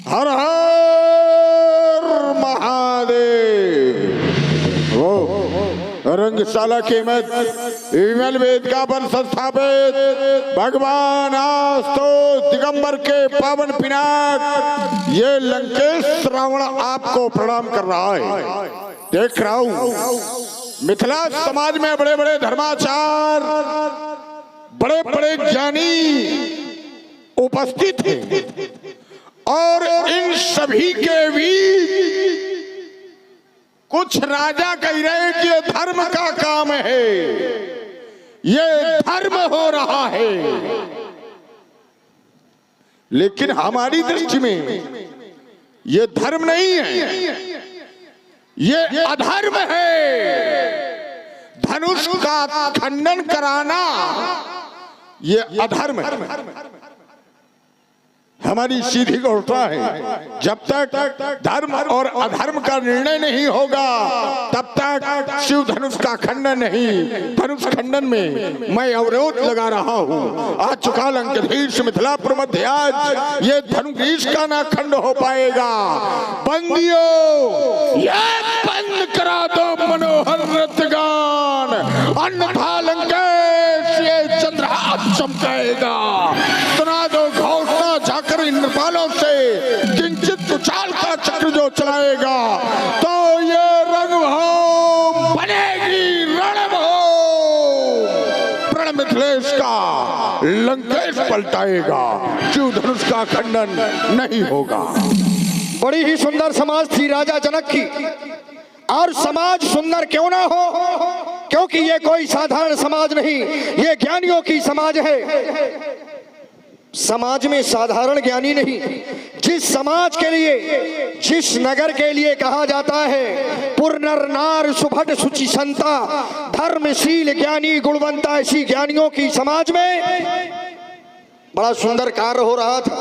हर हर महादेव। वो रंगशाला के मत विमल वेदिका पर संस्थापित भगवान आस्तो दिगंबर के पावन पिनाक ये लंकेश रावण आपको प्रणाम कर रहा है। देख रहा हूं मिथिला समाज में बड़े बड़े धर्माचार, बड़े बड़े ज्ञानी उपस्थित हैं और इन सभी के बीच कुछ राजा कह रहे कि ये धर्म का काम है, ये धर्म हो रहा है, लेकिन हमारी दृष्टि में ये धर्म नहीं है, ये अधर्म है। धनुष का खंडन कराना ये अधर्म है। हमारी सीधी घोषणा है, जब तक धर्म और अधर्म का निर्णय नहीं होगा तब तक शिव धनुष का खंडन नहीं। धनुष खंडन में मैं अवरोध लगा रहा हूँ। आज चुका लंकेश मिथिलापुर मध्य आज ये धनुष का ना खंड हो पाएगा। बंदियों ये बंद करा दो मनोहर रथगान, अन्यथा लंकेश ये चंद्रहास चमकेगा। सुना दो घोषणा जाकर इंद्रपालों से, किंचित उछाल का चक्र जो चलाएगा तो ये रणभूमि बनेगी, रणभूमि। प्रण मिथिलेश का लंकेश पलटाएगा, शिव धनुष का खंडन नहीं होगा। बड़ी ही सुंदर समाज थी राजा जनक की, और समाज सुंदर क्यों ना हो, क्योंकि ये कोई साधारण समाज नहीं, ये ज्ञानियों की समाज है। समाज में साधारण ज्ञानी नहीं, जिस समाज के लिए, जिस नगर के लिए कहा जाता है पुरनर नार सुभट सुचि संता, धर्मशील ज्ञानी गुणवंता, ऐसी ज्ञानियों की समाज में बड़ा सुंदर कार्य हो रहा था।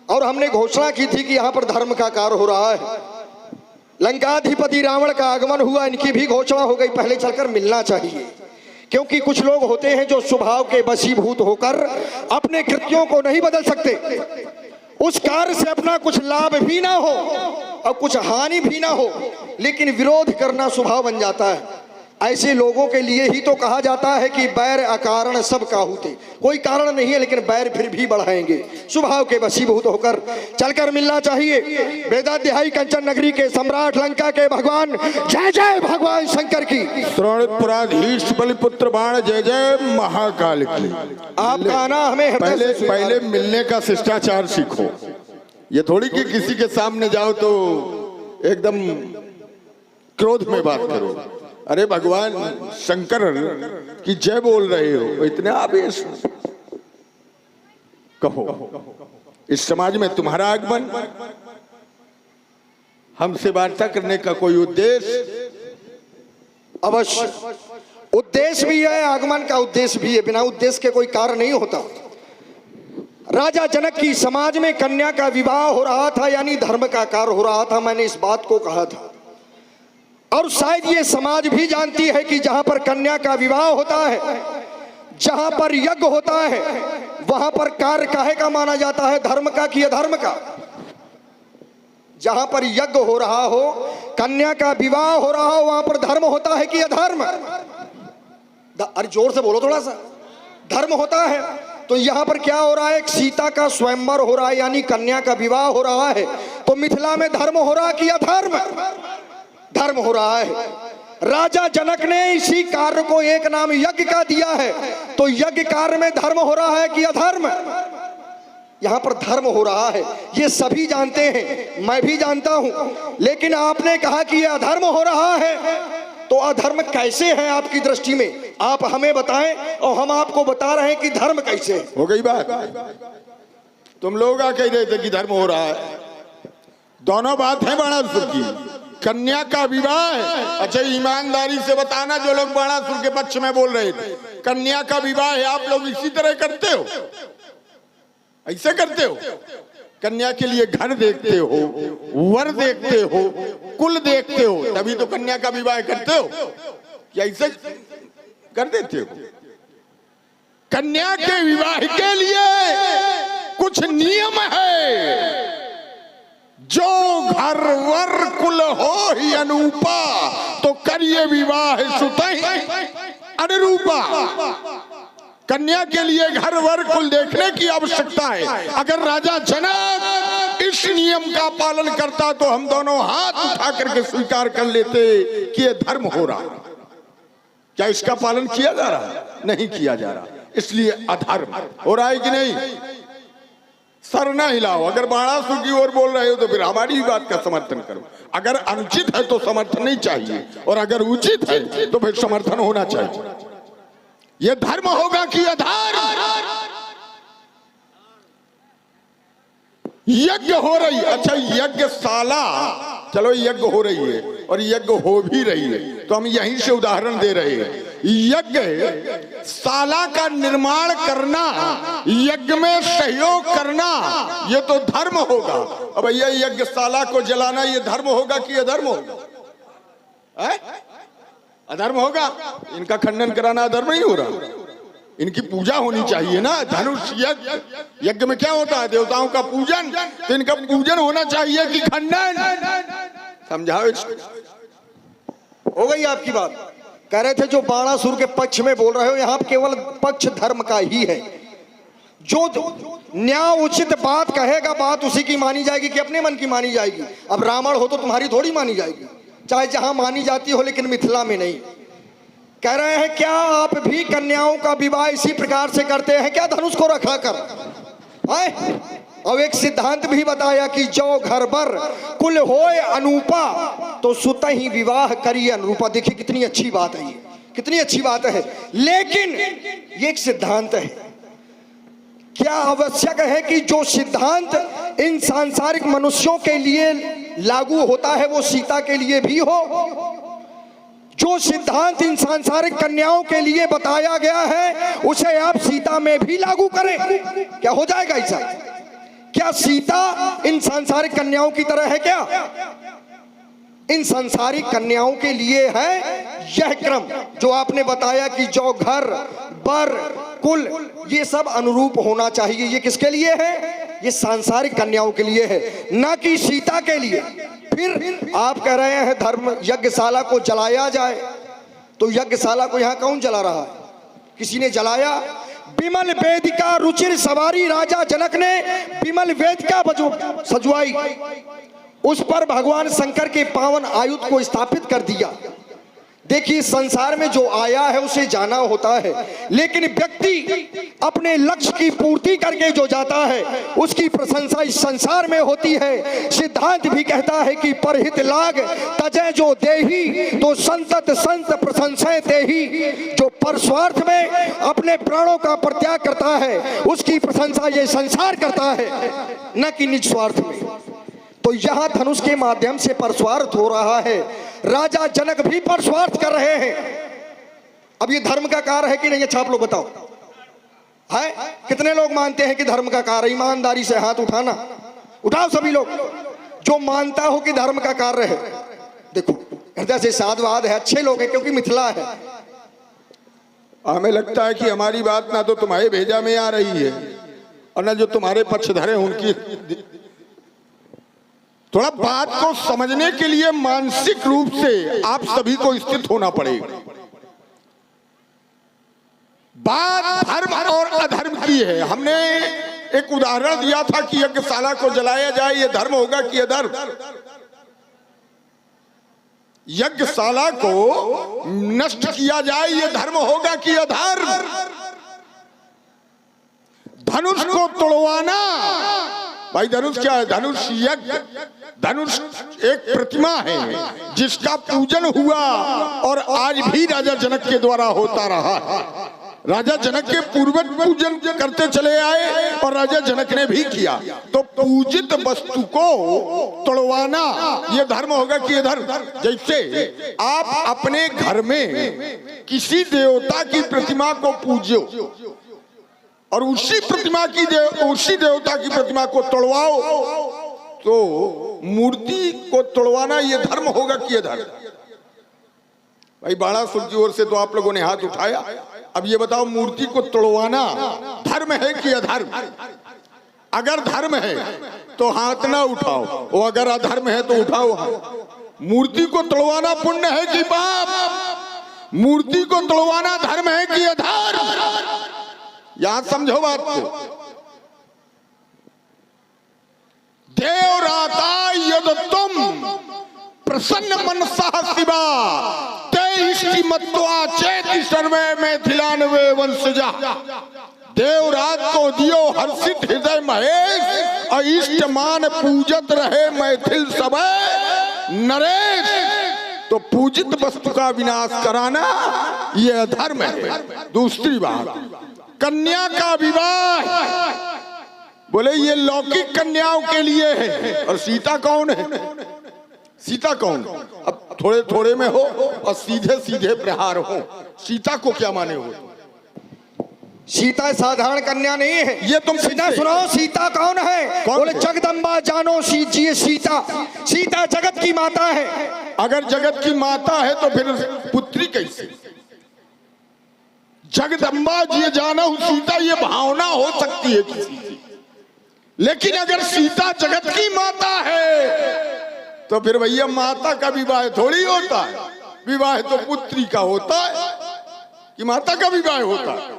और हमने घोषणा की थी कि यहाँ पर धर्म का कार्य हो रहा है। लंकाधिपति रावण का आगमन हुआ, इनकी भी घोषणा हो गई, पहले चलकर मिलना चाहिए। क्योंकि कुछ लोग होते हैं जो स्वभाव के वशीभूत होकर अपने कृत्यों को नहीं बदल सकते। उस कार्य से अपना कुछ लाभ भी ना हो और कुछ हानि भी ना हो, लेकिन विरोध करना स्वभाव बन जाता है। ऐसे लोगों के लिए ही तो कहा जाता है कि बैर अकारण सब काहूते। कोई कारण नहीं है लेकिन बैर फिर भी बढ़ाएंगे, स्वभाव के वशीभूत होकर चलकर मिलना चाहिए। वेदाध्यायी कंचन नगरी के सम्राट, लंका के भगवान, जय जय भगवान शंकर की। श्रवणपुराधीश बलिपुत्र बाण, जय जय महाकाल की। आपका आना हमें पहले मिलने का शिष्टाचार सीखो। ये थोड़ी कि किसी के सामने जाओ तो एकदम क्रोध में बात करो। अरे भगवान शंकर की जय बोल रहे हो, इतने आवेश कहो। इस समाज में तुम्हारा आगमन, हमसे वार्ता करने का कोई उद्देश्य? अवश्य उद्देश्य भी है, आगमन का उद्देश्य भी है। बिना उद्देश्य के कोई कार्य नहीं होता। राजा जनक की समाज में कन्या का विवाह हो रहा था, यानी धर्म का कार्य हो रहा था। मैंने इस बात को कहा था, और शायद ये समाज भी जानती है कि जहां पर कन्या का विवाह होता है, जहां पर यज्ञ होता है, वहां पर कार्य काहे का माना जाता है, धर्म का कि अधर्म का। जहां पर यज्ञ हो रहा हो, कन्या का विवाह हो रहा हो, वहां पर धर्म होता है कि अधर्म? अरे जोर से बोलो थोड़ा सा। धर्म होता है। तो यहाँ पर क्या हो रहा है, एक सीता का स्वयंवर हो रहा है, यानी कन्या का विवाह हो रहा है। तो मिथिला में धर्म हो रहा है कि अधर्म? धर्म हो रहा है। राजा जनक ने इसी कार्य को एक नाम यज्ञ का दिया है। तो यज्ञ कार्य में धर्म हो रहा है कि अधर्म? यहां पर धर्म हो रहा है, ये सभी जानते हैं, मैं भी जानता हूं। लेकिन आपने कहा कि यह अधर्म हो रहा है, तो अधर्म कैसे है आपकी दृष्टि में? आप हमें बताएं और हम आपको बता रहे हैं कि धर्म कैसे है। हो गई बात। तुम लोग आ कह रहे थे कि धर्म हो रहा है, दोनों बात है बाणासुर की। कन्या का विवाह है, अच्छा ईमानदारी से बताना जो लोग बाणासुर के पक्ष में बोल रहे थे, कन्या का विवाह है, आप लोग इसी तरह करते हो? ऐसे करते हो? कन्या के लिए घर देखते हो, वर देखते हो, कुल देखते हो, तभी तो कन्या का विवाह करते हो, या ऐसे कर देते हो? कन्या के विवाह के लिए कुछ नियम है, घरवर कुल हो ही अनूपा, तो करिए विवाह सुतहि अनुरूपा। कन्या के लिए घर वर कुल देखने की आवश्यकता है। अगर राजा जनक इस नियम का पालन करता तो हम दोनों हाथ उठा करके स्वीकार कर लेते कि ये धर्म हो रहा। क्या इसका पालन किया जा रहा है? नहीं किया जा रहा, इसलिए अधर्म हो रहा है कि नहीं? सर ना हिलाओ। अगर बाणासुर की ओर बोल रहे हो तो फिर हमारी बात का समर्थन करो। अगर अनुचित है तो समर्थन नहीं चाहिए, और अगर उचित है तो फिर समर्थन होना चाहिए। ये धर्म होगा कि अधर्म? यज्ञ हो रही, अच्छा यज्ञशाला, चलो यज्ञ हो रही है और यज्ञ हो भी रही है, तो हम यहीं से उदाहरण दे रहे हैं। यज्ञशाला का निर्माण करना, यज्ञ में सहयोग करना, ये तो धर्म होगा। अब भैया यज्ञशाला को जलाना ये धर्म होगा कि अधर्म होगा? अधर्म होगा। इनका खंडन कराना अधर्म नहीं हो रहा, इनकी पूजा होनी चाहिए ना। धनुष यज्ञ में क्या होता है? देवताओं का पूजन, तो इनका पूजन होना चाहिए कि खंडन? समझाओ इसको। हो गई आपकी बात। कह रहे थे जो बाणासुर के पक्ष में बोल रहे हो, यहां केवल पक्ष धर्म का ही है। जो न्याय उचित बात कहेगा, बात उसी की मानी जाएगी कि अपने मन की मानी जाएगी? अब रावण हो तो तुम्हारी थोड़ी मानी जाएगी, चाहे जहां मानी जाती हो, लेकिन मिथिला में नहीं। कह रहे हैं क्या आप भी कन्याओं का विवाह इसी प्रकार से करते हैं क्या, धनुष को रखा कर? अब एक सिद्धांत भी बताया कि जो घर बर कुल होए अनूपा, तो सुत ही विवाह करिए अनुरूपा। देखिए कितनी अच्छी बात है, ये कितनी अच्छी बात है। लेकिन ये एक सिद्धांत है। क्या आवश्यक है कि जो सिद्धांत इन सांसारिक मनुष्यों के लिए लागू होता है वो सीता के लिए भी हो? जो सिद्धांत इन सांसारिक कन्याओं के लिए बताया गया है उसे आप सीता में भी लागू करें, क्या हो जाएगा ऐसा? क्या सीता इन सांसारिक कन्याओं की तरह है क्या? इन सांसारिक कन्याओं के लिए है यह क्रम जो आपने बताया कि जो घर बर कुल ये सब अनुरूप होना चाहिए। ये किसके लिए है? ये सांसारिक कन्याओं के लिए है, ना कि सीता के लिए। फिर आप कह रहे हैं धर्म यज्ञशाला को जलाया जाए, तो यज्ञशाला को यहाँ कौन जला रहा है? किसी ने जलाया? विमल वेदिका रुचिर सवारी राजा जनक ने विमल वेदिका सजवाई, उस पर भगवान शंकर के पावन आयुध को स्थापित कर दिया। देखिए संसार में जो आया है उसे जाना होता है, लेकिन व्यक्ति अपने लक्ष्य की पूर्ति करके जो जाता है उसकी प्रशंसा इस संसार में होती है। सिद्धांत भी कहता है कि परहित लाग तजय जो देही, तो संतत संत प्रशंसा देही। जो परस्वार्थ में अपने प्राणों का परित्याग करता है उसकी प्रशंसा ये संसार करता है, न कि निज स्वार्थ में। तो यहां धनुष के माध्यम से परस्वार्थ हो रहा है, राजा जनक भी परस्वार्थ कर रहे हैं। अब ये धर्म का कार्य है कि नहीं? अच्छा आप लोग बताओ, है कितने लोग मानते हैं कि धर्म का कार्य? ईमानदारी से हाथ उठाना, उठाओ सभी लोग जो मानता हो कि धर्म का कार्य है। देखो हृदय से साधवाद है, अच्छे लोग हैं क्योंकि मिथिला है। हमें लगता है कि हमारी बात ना तो तुम्हारे भेजा में आ रही है और ना जो तुम्हारे पक्षधर हैं उनकी। थोड़ा बात को समझने के लिए मानसिक रूप से आप सभी को स्थित होना पड़ेगा। बात धर्म और अधर्म की है। हमने एक उदाहरण दिया था कि यज्ञशाला को जलाया जाए, ये धर्म होगा कि अधर्म? यज्ञशाला को नष्ट किया जाए, ये धर्म होगा कि अधर्म? धनुष को तोड़वाना, भाई धनुष क्या है? धनुष यज्ञ, धनुष एक प्रतिमा है जिसका पूजन हुआ और आज भी राजा जनक के द्वारा होता रहा। राजा जनक के पूर्वज पूजन करते चले आए और राजा जनक ने भी किया। तो पूजित वस्तु को तोड़वाना ये धर्म होगा कि अधर्म? जैसे आप अपने घर में किसी देवता की प्रतिमा को पूजो और उसी देवता की प्रतिमा को तोड़वाओ, तो मूर्ति को तोड़वाना ये धर्म होगा कि अधर्म? भाई बाणासुर की ओर से तो आप लोगों ने हाथ उठाया, अब ये बताओ मूर्ति को तोड़वाना धर्म है कि अधर्म? अगर धर्म है तो हाथ ना उठाओ, और अगर अधर्म है तो उठाओ हाथ। मूर्ति को तोड़वाना पुण्य है कि पाप? मूर्ति को तोड़वाना धर्म है कि अधर्म? यहां समझो बात को। देवराता यद तुम प्रसन्न मनसा शिवा ते इष्टिमत्वा चेति सर्वे मैथिलानवे वंशजा। देवरात को दियो हर्षित हृदय महेश, अइष्ट मान पूजत रहे मैथिल सब नरेश। तो पूजित वस्तु का विनाश कराना ये अधर्म है। दूसरी बात, कन्या का विवाह, बोले ये लौकिक कन्याओं के लिए है। और सीता कौन है? सीता कौन? अब थोड़े थोड़े में हो और सीधे सीधे प्रहार हो। सीता को क्या माने हो? सीता साधारण कन्या नहीं है। ये तुम सीता सुनो, सीता कौन है? बोले जगदम्बा जानो सीता। सीता जगत की माता है। अगर जगत की माता है तो फिर पुत्री कैसे? जगदम्बा जी जानो सीता, ये भावना हो सकती है किसी की, लेकिन अगर सीता जगत की माता है तो फिर भैया माता का विवाह थोड़ी होता है। विवाह तो पुत्री का होता है कि माता का विवाह होता है।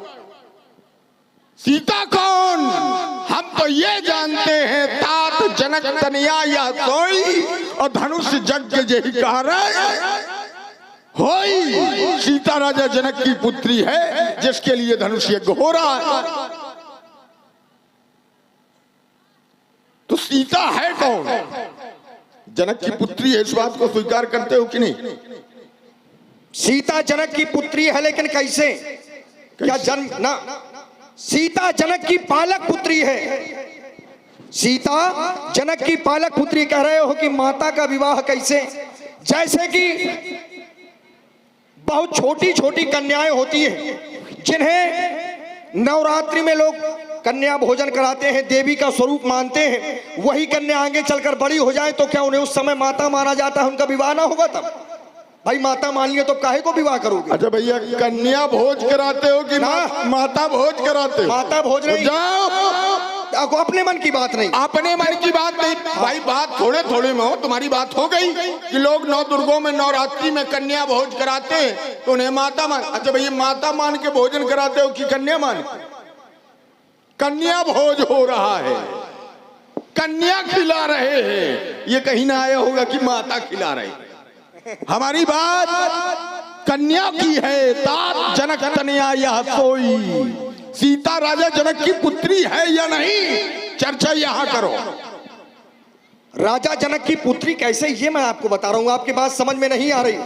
सीता कौन? हम तो ये जानते हैं तात जनक तनया या सोई, और धनुष यज्ञ जही कारण होई। सीता राजा जनक की पुत्री है जिसके लिए धनुष यज्ञ हो रहा है। तो सीता है कौन? जनक की पुत्री है। इस बात को स्वीकार करते हो कि नहीं? सीता जनक की पुत्री है, लेकिन कैसे? क्या जन्म ना? सीता जनक की पालक पुत्री है। सीता जनक की पालक पुत्री कह रहे हो कि माता का विवाह कैसे? जैसे कि बहुत छोटी छोटी कन्याएं होती हैं जिन्हें नवरात्रि में लोग कन्या भोजन कराते हैं, देवी का स्वरूप मानते हैं। वही कन्या आगे चलकर बड़ी हो जाए तो क्या उन्हें उस समय माता माना जाता है? उनका विवाह ना होगा तब? भाई माता मान लिया तो काहे को विवाह करोगे? अच्छा भैया, कन्या भोज कराते हो कि माता भोज कराते हो? माता भोज नहीं। जाओ, अपने मन की बात नहीं। अपने मन की बात नहीं भाई, बात थोड़े थोड़े में हो। तुम्हारी बात हो गई कि लोग नौ दुर्गों में नवरात्रि में कन्या भोज कराते हैं तो उन्हें माता मान। अच्छा भैया, माता मान के भोजन कराते हो कि कन्या मान? कन्या भोज हो रहा है, कन्या खिला रहे हैं। ये कहीं ना आया होगा कि माता खिला रहे। हमारी बात कन्या की है। तात जनक तनया यह सोई। सीता राजा जनक की पुत्री है या नहीं, चर्चा यहां करो। राजा जनक की पुत्री कैसे, ये मैं आपको बता रहा हूं। आपकी बात समझ में नहीं आ रही।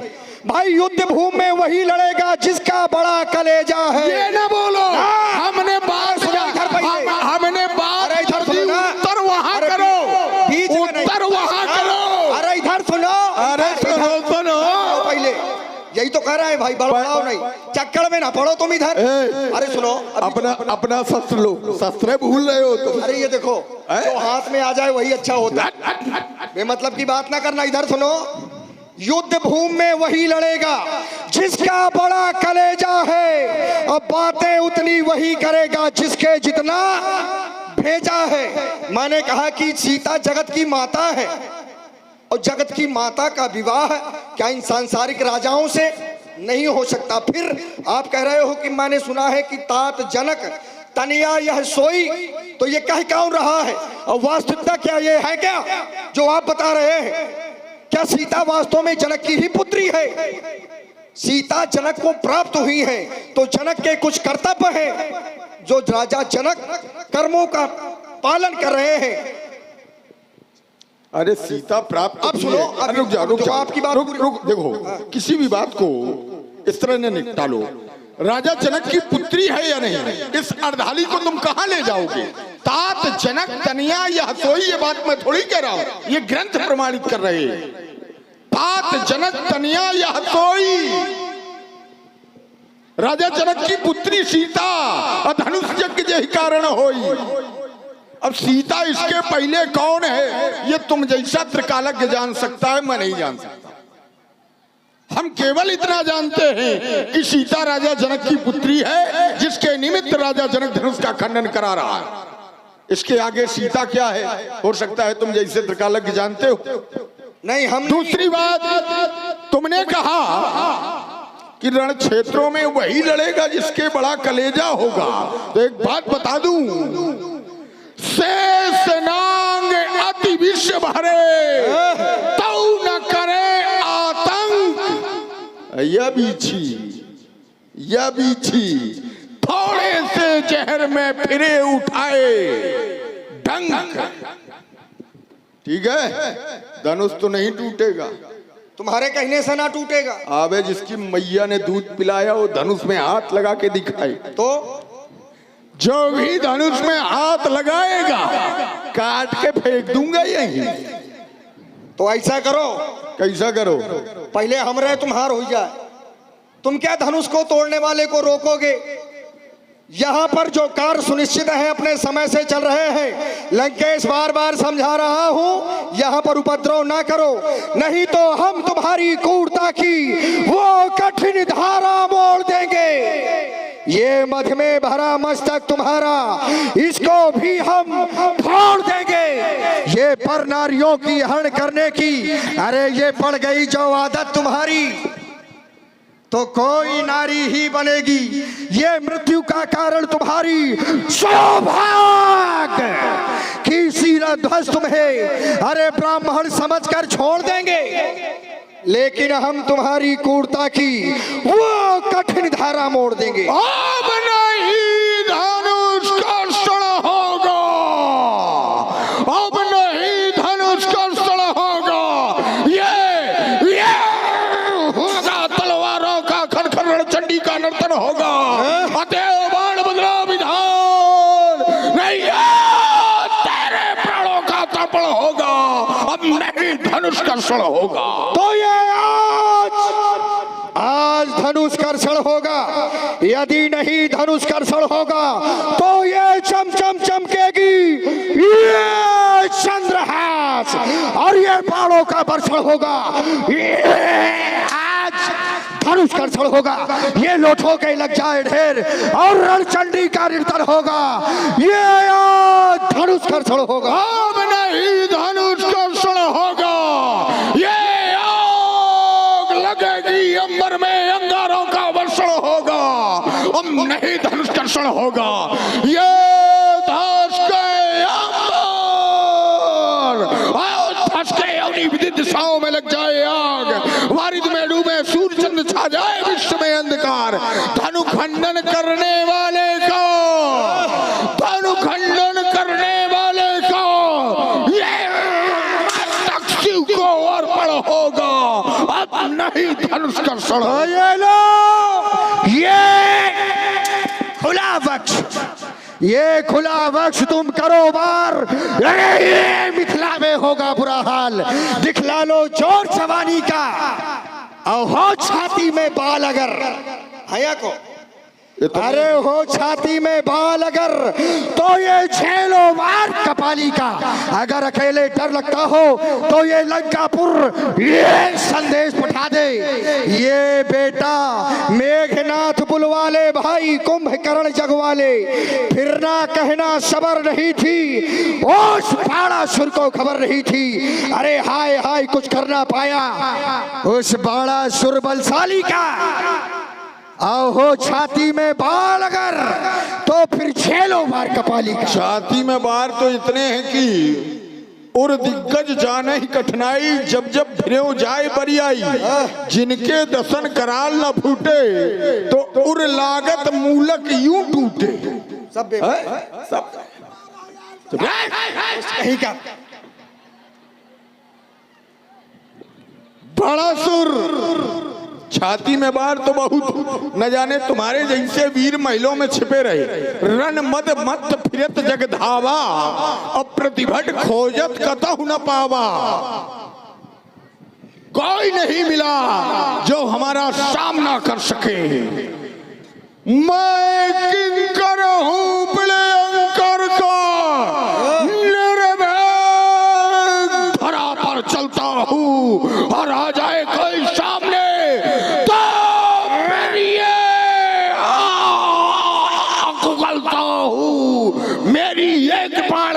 भाई युद्ध भूमि में वही लड़ेगा जिसका बड़ा कलेजा है। ये ना बोलो। हमने बात हमने बात उत्तर वहां करो, उत्तर वहां करो। अरे इधर सुनो, अरे सुनो पहले। यही तो कह रहा है भाई, बड़बड़ाओ नहीं, चक्कर में ना पड़ो तुम इधर। अरे सुनो, अपना शस्त्र लो। शस्त्र भूल रहे हो तुम। अरे ये देखो, जो हाथ में आ जाए वही अच्छा होता है। बेमतलब की बात ना करना। इधर सुनो, युद्ध भूमि में वही लड़ेगा जिसका बड़ा कलेजा है, अब बातें उतनी वही करेगा जिसके जितना भेजा है। मैंने कहा कि सीता जगत की माता है, और जगत की माता का विवाह क्या इन सांसारिक राजाओं से नहीं हो सकता? फिर आप कह रहे हो कि मैंने सुना है कि तात जनक तनया यह सोई, तो ये कह कौन रहा है? और वास्तविकता क्या ये है क्या जो आप बता रहे हैं? क्या सीता वास्तव में जनक की ही पुत्री है? सीता जनक को प्राप्त हुई है तो जनक के कुछ कर्तव्य हैं जो राजा जनक कर्मों का पालन कर रहे हैं। अरे सीता प्राप्त, अब सुनो, रुक जाओ आपकी बात रुक। देखो, किसी भी बात को इस तरह न निपटालो। राजा जनक की पुत्री है या नहीं, इस अर्धाली को तुम कहां ले जाओगे? तात जनक तनया यह सोई, ये बात मैं थोड़ी कह रहा हूं, ये ग्रंथ प्रमाणित कर रहे हैं। तात जनक तनया यह सोई, राजा जनक की पुत्री सीता, धनुष यज्ञ जही कारण होई। अब सीता इसके पहले कौन है ये तुम जैसा त्रिकालज्ञ जान सकता है, मैं नहीं जान सकता। हम केवल इतना जानते हैं कि सीता राजा जनक की पुत्री है जिसके निमित्त राजा जनक धनुष का खंडन करा रहा है। इसके आगे सीता क्या है? हो सकता है तुम जैसे त्रिकालज्ञ जानते हो। नहीं, हम दूसरी बात, तुमने कहा कि रण क्षेत्रों में वही लड़ेगा जिसके बड़ा कलेजा होगा। तो एक बात बता दूं, शेष नांग अति विश्व भरे तौ न करे आतंक। यह बीछी थोड़े से जहर में फिरे उठाए डंक। ठीक है, धनुष तो नहीं टूटेगा, तुम्हारे कहने से ना टूटेगा। आबे जिसकी मैया ने दूध पिलाया वो धनुष में हाथ लगा के दिखाए, तो जो भी धनुष में हाथ लगाएगा काट के फेंक दूंगा यही। तो ऐसा करो, कैसा करो? पहले हमरे तुम्हार हो जाए। तुम क्या धनुष को तोड़ने वाले को रोकोगे? यहाँ पर जो कार्य सुनिश्चित है अपने समय से चल रहे हैं। लंकेश बार बार समझा रहा हूँ, यहाँ पर उपद्रव ना करो, नहीं तो हम तुम्हारी क्रूरता की वो कठिन धारा मोड़ देंगे। ये मध में भरा मस्तक तुम्हारा, इसको भी हम फोड़ देंगे। ये पर नारियों की हरण करने की, अरे ये पड़ गई जो आदत तुम्हारी तो कोई नारी ही बनेगी। ये मृत्यु का कारण तुम्हारी सौभाग्य की सीरा ध्वस्त तुम्हें अरे ब्राह्मण समझकर छोड़ देंगे, लेकिन हम तुम्हारी क्रूरता की वो कठिन धारा मोड़ देंगे। अब नहीं धनुष कर्षण होगा, अब नहीं धनुष कर्षण होगा। ये होगा तलवारों का खनखन, चंडी का नर्तन होगा। अतएव बाण बदला विधान नहीं, तेरे प्राणों का तर्पण होगा। अब नहीं धनुष कर्षण होगा। तो ये आज धनुष कर्षण होगा, यदि नहीं धनुष कर्षण होगा तो ये चमचम चमकेगी ये चंद्रहास और ये बाणों का वर्षण होगा। आज धनुष कर्षण होगा, ये लोठों के लग जाए ढेर और रणचंडी का नर्तन होगा। ये आज धनुष कर्षण होगा। अब नहीं धनुष कर्षण होगा। ये आग लगेगी अंबर में, अंगारों का वर्षण होगा। अब नहीं धनुष कर्षण होगा। ये धस के अंबर, धस के अवनी विदित दिशाओं में लग जाए आग। वारिद में डूबे सूर्य चंद्र छा जाए विश्व में अंधकार। धनु खंडन करने वाले को, धनु खंडन करने वाले को ये शिव को अर्पण होगा। अब नहीं धनुष कर्षण। ये लो, ये खुला वक्ष, ये खुला वक्ष तुम करो बार। ये मिथिला में होगा बुरा हाल, दिखला लो जोर जवानी का। और हो छाती में बाल अगर हया को, अरे हो छाती में बाल अगर तो ये झेलो मार कपाली का। अगर अकेले डर लगता हो तो ये लंकापुर ये संदेश पठा दे। ये बेटा मेघनाथ बुलवाले भाई कुंभकर्ण जगवाले, फिरना कहना सबर नहीं थी, ओस बाणासुर को खबर नहीं थी। अरे हाय हाय कुछ करना पाया उस बाणासुर बलशाली का। आओ हो छाती में बाल अगर तो फिर झेलो मार कपाली का। छाती में बार तो इतने हैं कि उर दिग्गज जाने ही कठिनाई, जब जब फिरे जाए बरियाई। जिनके दसन कराल न फूटे तो उर लागत मूलक यूं टूटे। सब सब कहीं का बड़ा सुर छाती में बार तो बहुत, न जाने तुम्हारे जैसे वीर महिलों में छिपे रहे। रन मद मत फिरत जग धावा, अप्रतिभट खोजत कतहु न पावा। कोई नहीं मिला जो हमारा सामना कर सके। मैं किंकर हूँ प्रियंकर का, निर्भय धरा पर चलता हूँ और आ जाए कोई सामने तो मेरी ये उगलता हूँ। मेरी एक बात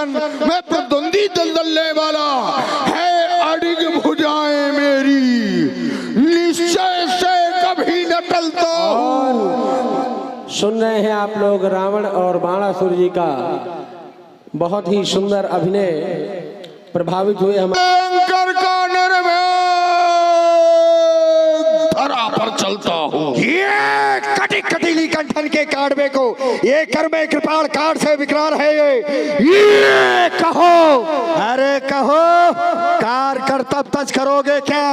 सन मैं प्रद्वंदी दलदलने वाला है अडिग भुजाएं मेरी निश्चय से कभी न टलता हूँ। सुन रहे हैं आप लोग रावण और बाणासुर जी का बहुत ही सुंदर अभिनय। प्रभावित हुए हम शंकर का निर्भय धरा पर चलता हूँ। ये कटी कटीली कंठन के काड़वे को ये कर में कृपाल काट से विकराल है ये कहो, अरे कहो कार कर तब तज करोगे क्या?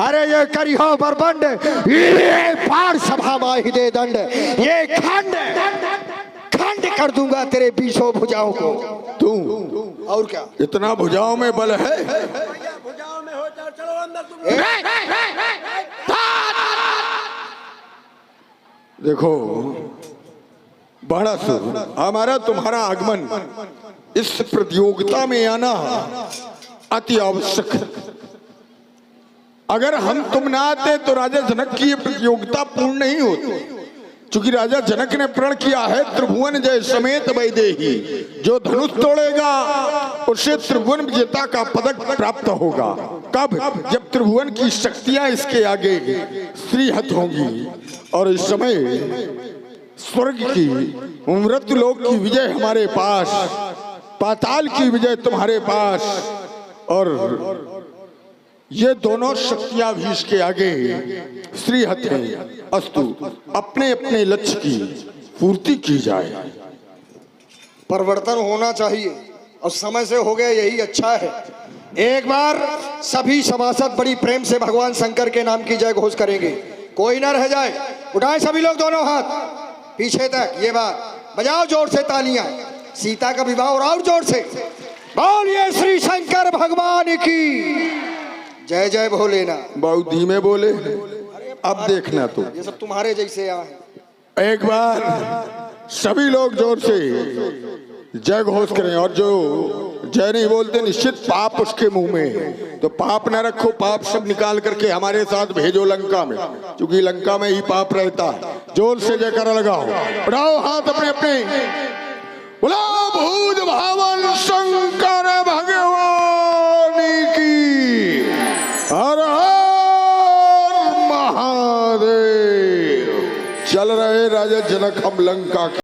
अरे ये करियो बरबंड ये पार सभा माही दे दंड ये खंड खंड कर दूंगा तेरे बीसों भुजाओं को। तू और क्या इतना भुजाओं में बल है? भुजाओं में हो जाओ, चलो अंदर तुम। देखो बाणासुर, हमारा तुम्हारा आगमन इस प्रतियोगिता में आना अति आवश्यक है। अगर हम तुम ना आते तो राजा जनक की ये प्रतियोगिता पूर्ण नहीं होती, क्योंकि राजा जनक ने प्रण किया है त्रिभुवन जय समेत वैदेही, जो धनुष तोड़ेगा उसे त्रिभुवन विजेता का पदक प्राप्त होगा। कब? जब त्रिभुवन की शक्तियां इसके आगे श्रीहत होंगी। और इस समय स्वर्ग की मृत्युलोक की विजय हमारे पास, पाताल की विजय तुम्हारे पास, और ये दोनों शक्तियां भी इसके आगे श्रीहत हैं। अस्तु, अपने अपने लक्ष्य की पूर्ति की जाए। परिवर्तन होना चाहिए और समय से हो गया यही अच्छा है। एक बार सभी सभासद बड़ी प्रेम से भगवान शंकर के नाम की जय घोष करेंगे, कोई ना रह जाए। उठाए सभी लोग दोनों हाथ पीछे तक, ये बात बजाओ जोर से तालियां। सीता का विवाह और जोर से बोलिए श्री शंकर भगवान की जय जय भोलेना। बहुत धीमे बोले, अब देखना तो ये सब तुम्हारे जैसे यहाँ एक बार सभी लोग जोर से जय घोष करें। और जो जय नहीं बोलते निश्चित पाप उसके मुंह में है, तो पाप न रखो, पाप सब निकाल करके हमारे साथ भेजो लंका में, क्योंकि लंका में ही पाप रहता है। जोर से जयकारा लगाओ, बढ़ाओ हाथ अपने अपने, बोलो भूत भावन शंकर भगवान की हर हर महादेव। चल रहे राजा जनक हम लंका